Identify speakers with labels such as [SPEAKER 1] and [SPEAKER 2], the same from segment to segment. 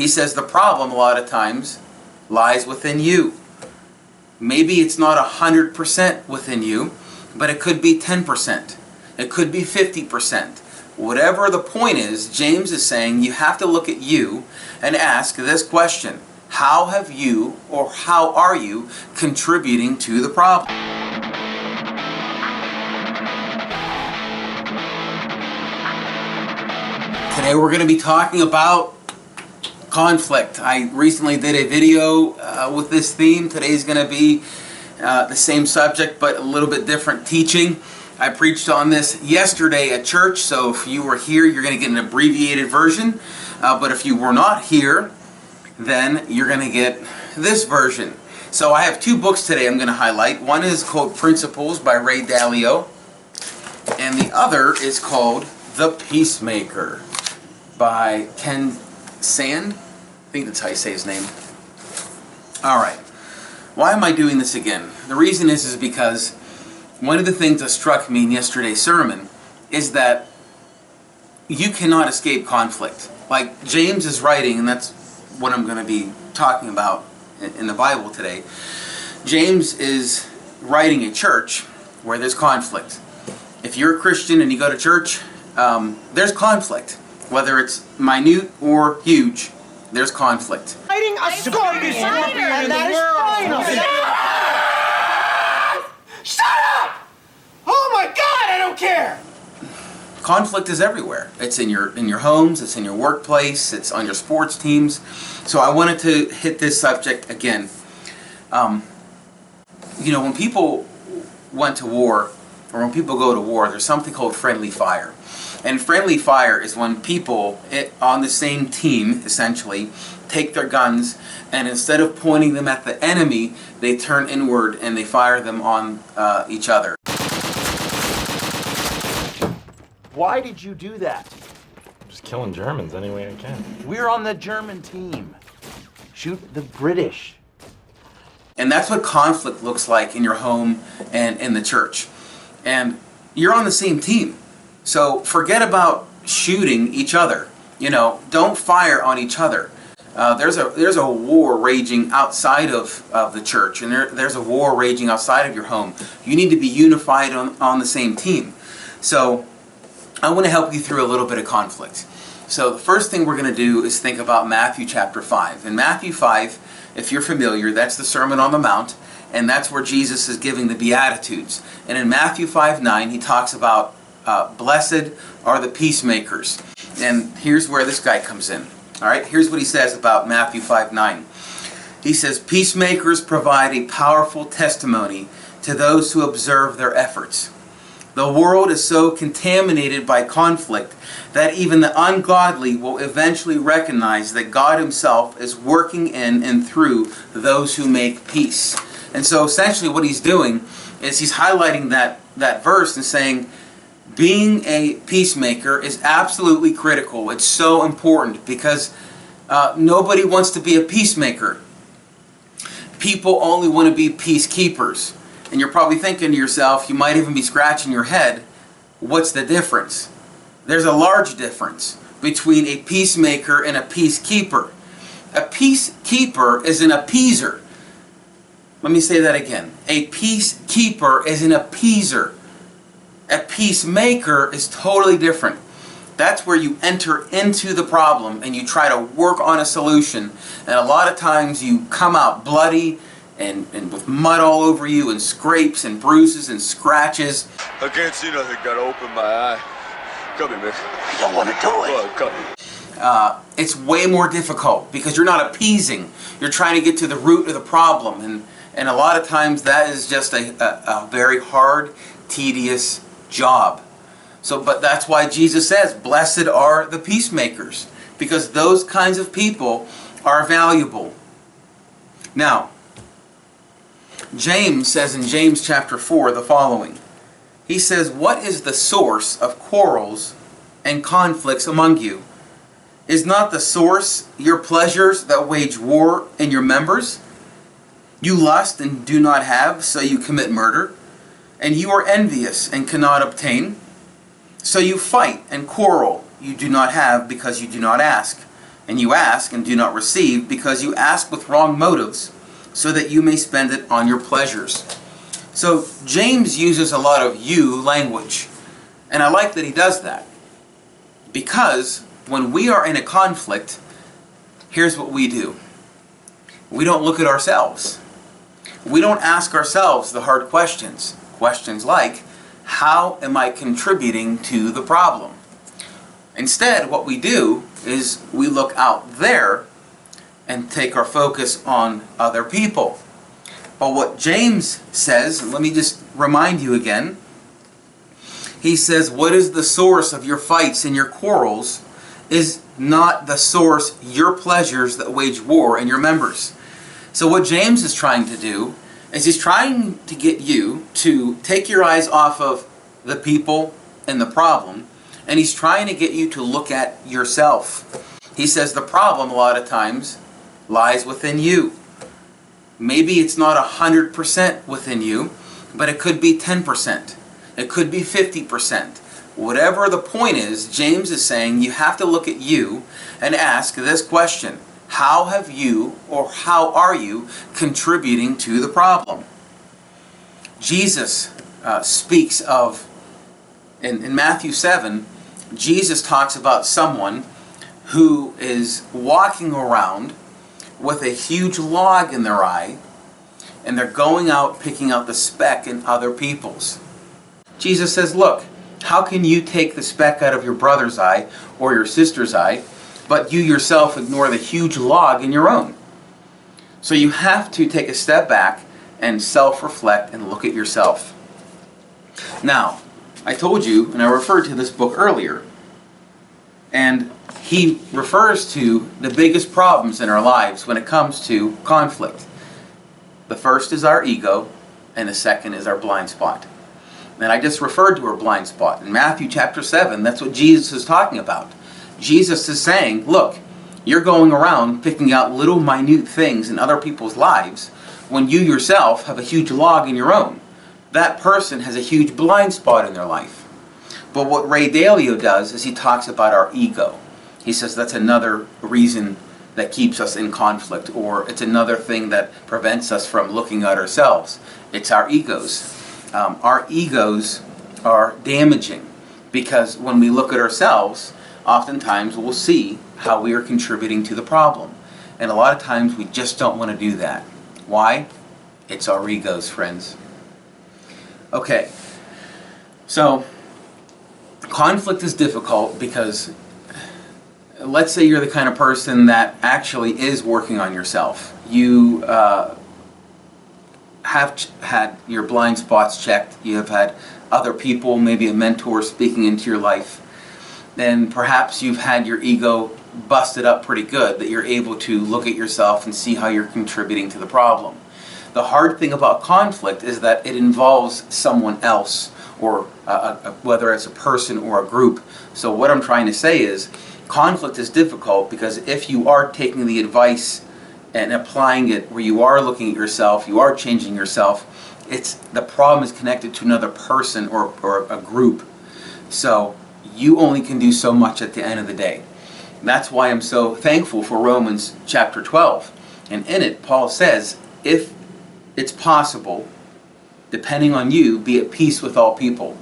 [SPEAKER 1] He says the problem a lot of times lies within you. Maybe it's not 100% within you, but it could be 10%. It could be 50%. Whatever the point is, James is saying you have to look at you and ask this question: how have you, or how are you, contributing to the problem? Today we're going to be talking about conflict. I recently did a video with this theme. Today's going to be the same subject but a little bit different teaching. I preached on this yesterday at church, so if you were here, you're going to get an abbreviated version. But if you were not here, then you're going to get this version. So I have two books today I'm going to highlight. One is called Principles by Ray Dalio, and the other is called The Peacemaker by Ken Sande. I think that's how you say his name. Alright, why am I doing this again? The reason is because one of the things that struck me in yesterday's sermon is that you cannot escape conflict. Like James is writing, and that's what I'm going to be talking about in the Bible today. James is writing a church where there's conflict. If you're a Christian and you go to church, there's conflict. Whether it's minute or huge, there's conflict.
[SPEAKER 2] Fighting a scorpion and that is final. Shut up! Oh my God, I don't care!
[SPEAKER 1] Conflict is everywhere. It's in your homes, it's in your workplace, it's on your sports teams. So I wanted to hit this subject again. When people went to war, or when people go to war, there's something called friendly fire. And friendly fire is when people on the same team, essentially, take their guns and instead of pointing them at the enemy, they turn inward and they fire them on each other.
[SPEAKER 2] Why did you do that?
[SPEAKER 3] Just killing Germans any way I can.
[SPEAKER 2] We're on the German team. Shoot the British.
[SPEAKER 1] And that's what conflict looks like in your home and in the church. And you're on the same team. So forget about shooting each other. Don't fire on each other. There's a war raging outside of the church, and there's a war raging outside of your home. You need to be unified on the same team. So I want to help you through a little bit of conflict. So the first thing we're going to do is think about Matthew chapter 5. In Matthew 5, if you're familiar, that's the Sermon on the Mount, and that's where Jesus is giving the Beatitudes. And in Matthew 5:9, he talks about blessed are the peacemakers. And here's where this guy comes in. Alright, here's what he says about Matthew 5:9. He says, peacemakers provide a powerful testimony to those who observe their efforts. The world is so contaminated by conflict that even the ungodly will eventually recognize that God Himself is working in and through those who make peace. And so essentially what he's doing is he's highlighting that verse and saying, being a peacemaker is absolutely critical. It's so important because nobody wants to be a peacemaker. People only want to be peacekeepers. And you're probably thinking to yourself, you might even be scratching your head, what's the difference? There's a large difference between a peacemaker and a peacekeeper. A peacekeeper is an appeaser. Let me say that again. A peacekeeper is an appeaser. A peacemaker is totally different. That's where you enter into the problem and you try to work on a solution. And a lot of times you come out bloody and with mud all over you and scrapes and bruises and scratches.
[SPEAKER 4] I can't see nothing. Gotta open my eye. Come here, man.
[SPEAKER 2] I don't want to do it.
[SPEAKER 4] Come here.
[SPEAKER 1] It's way more difficult because you're not appeasing. You're trying to get to the root of the problem. And a lot of times that is just a very hard, tedious job. But that's why Jesus says, blessed are the peacemakers, because those kinds of people are valuable. Now, James says in James chapter 4 the following. He says, what is the source of quarrels and conflicts among you? Is not the source your pleasures that wage war in your members? You lust and do not have, so you commit murder. And you are envious and cannot obtain. So you fight and quarrel. You do not have because you do not ask. And you ask and do not receive because you ask with wrong motives, so that you may spend it on your pleasures. So James uses a lot of you language. And I like that he does that. Because when we are in a conflict, here's what we do. We don't look at ourselves. We don't ask ourselves the hard questions. Questions like, how am I contributing to the problem? Instead, what we do is we look out there and take our focus on other people. But what James says, and let me just remind you again, he says, what is the source of your fights and your quarrels is not the source your pleasures that wage war in your members. So what James is trying to do is he's trying to get you to take your eyes off of the people and the problem, and he's trying to get you to look at yourself. He says the problem a lot of times lies within you. Maybe it's not 100% within you, but it could be 10%. It could be 50%. Whatever the point is, James is saying you have to look at you and ask this question. How have you, or how are you, contributing to the problem? Jesus speaks of, in Matthew 7, Jesus talks about someone who is walking around with a huge log in their eye, and they're going out picking out the speck in other people's. Jesus says, look, how can you take the speck out of your brother's eye or your sister's eye, but you yourself ignore the huge log in your own? So you have to take a step back and self-reflect and look at yourself. Now, I told you, and I referred to this book earlier, and he refers to the biggest problems in our lives when it comes to conflict. The first is our ego, and the second is our blind spot. And I just referred to our blind spot. In Matthew chapter 7, that's what Jesus is talking about. Jesus is saying, look, you're going around picking out little minute things in other people's lives when you yourself have a huge log in your own. That person has a huge blind spot in their life. But what Ray Dalio does is he talks about our ego. He says that's another reason that keeps us in conflict, or it's another thing that prevents us from looking at ourselves. It's our egos. Our egos are damaging because when we look at ourselves, oftentimes we'll see how we are contributing to the problem. And a lot of times we just don't want to do that. Why? It's our egos, friends. Okay, so conflict is difficult because let's say you're the kind of person that actually is working on yourself. You have had your blind spots checked. You have had other people, maybe a mentor, speaking into your life. Then perhaps you've had your ego busted up pretty good, that you're able to look at yourself and see how you're contributing to the problem. The hard thing about conflict is that it involves someone else, or whether it's a person or a group. So what I'm trying to say is, conflict is difficult because if you are taking the advice and applying it where you are looking at yourself, you are changing yourself, the problem is connected to another person or a group. So you only can do so much at the end of the day. That's why I'm so thankful for Romans chapter 12. And in it, Paul says, if it's possible, depending on you, be at peace with all people.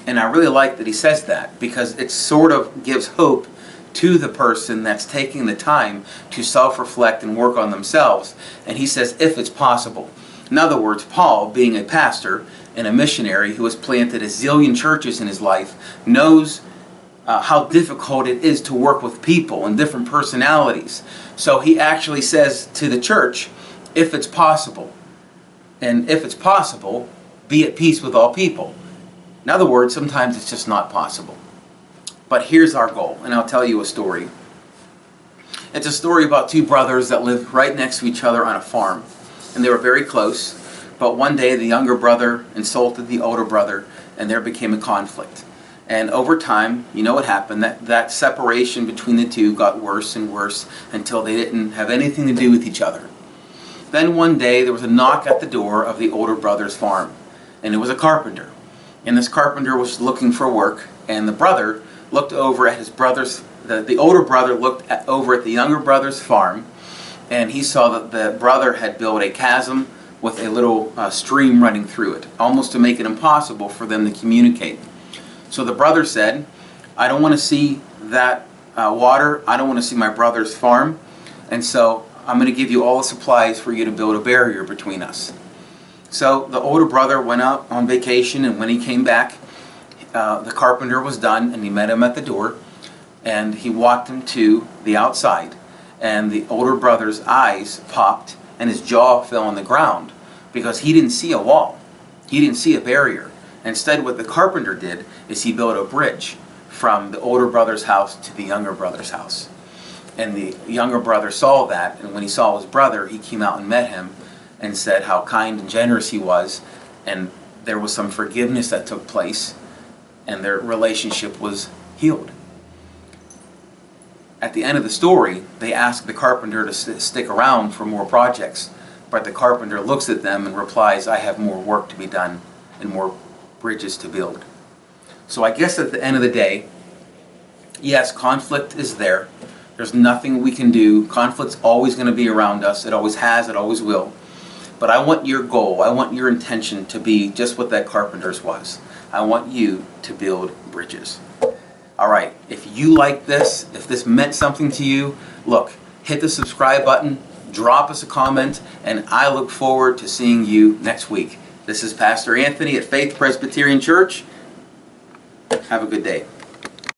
[SPEAKER 1] And I really like that he says that, because it sort of gives hope to the person that's taking the time to self-reflect and work on themselves. And he says, if it's possible. In other words, Paul, being a pastor and a missionary who has planted a zillion churches in his life, knows how difficult it is to work with people and different personalities. So he actually says to the church, if it's possible. And if it's possible, be at peace with all people. In other words, sometimes it's just not possible. But here's our goal, and I'll tell you a story. It's a story about two brothers that lived right next to each other on a farm. And they were very close, but one day the younger brother insulted the older brother, and there became a conflict. And over time, you know what happened, that separation between the two got worse and worse until they didn't have anything to do with each other. Then one day there was a knock at the door of the older brother's farm, and it was a carpenter. And this carpenter was looking for work, and the brother looked over at his brother's the older brother looked over at the younger brother's farm, and he saw that the brother had built a chasm with a little stream running through it, almost to make it impossible for them to communicate. So the brother said, I don't want to see that water. I don't want to see my brother's farm. And so I'm going to give you all the supplies for you to build a barrier between us. So the older brother went out on vacation, and when he came back, the carpenter was done, and he met him at the door, and he walked him to the outside. And the older brother's eyes popped, and his jaw fell on the ground, because he didn't see a wall. He didn't see a barrier. Instead, what the carpenter did is he built a bridge from the older brother's house to the younger brother's house. And the younger brother saw that, and when he saw his brother, he came out and met him and said how kind and generous he was, and there was some forgiveness that took place, and their relationship was healed. At the end of the story, they ask the carpenter to stick around for more projects, but the carpenter looks at them and replies, I have more work to be done and more bridges to build. So I guess at the end of the day, yes, conflict is there. There's nothing we can do. Conflict's always going to be around us. It always has, it always will. But I want your goal, I want your intention to be just what that carpenter's was. I want you to build bridges. All right, if you like this, if this meant something to you, look, hit the subscribe button, drop us a comment, and I look forward to seeing you next week. This is Pastor Anthony at Faith Presbyterian Church. Have a good day.